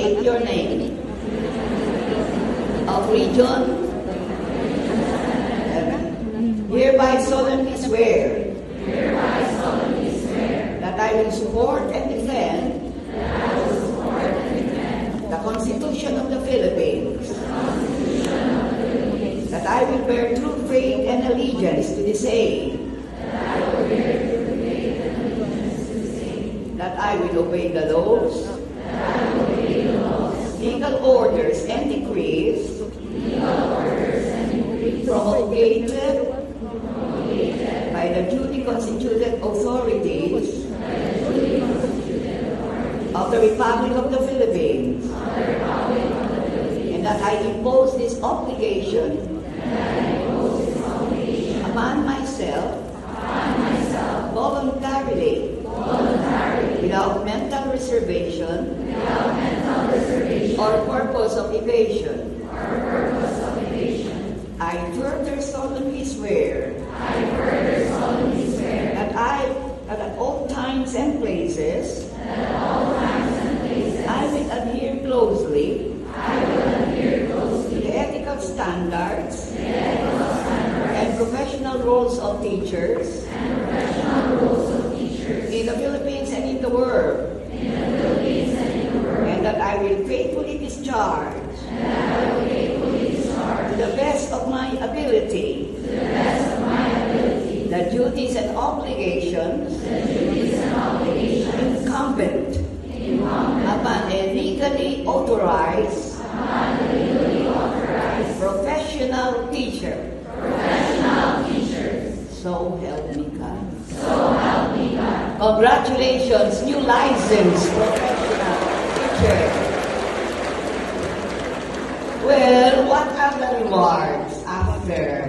state your name. Of region. Hereby solemnly swear. That I will support and defend. The Constitution of the Philippines. That I will bear true faith and allegiance to the same. That I will obey the laws, legal orders and decrees, promulgated by the duly constituted authorities of the Republic of the Philippines, and that I impose this obligation upon myself voluntarily, without mental reservation or purpose of evasion. I further solemnly swear that at all times and places I will adhere closely to the ethical standards and professional roles of teachers in the Philippines and in the world, and that I will faithfully discharge to the best of my ability the duties and obligations incumbent upon a legally authorized professional teacher. So help me God. Congratulations, new licensed professional teacher. Well, what are the rewards after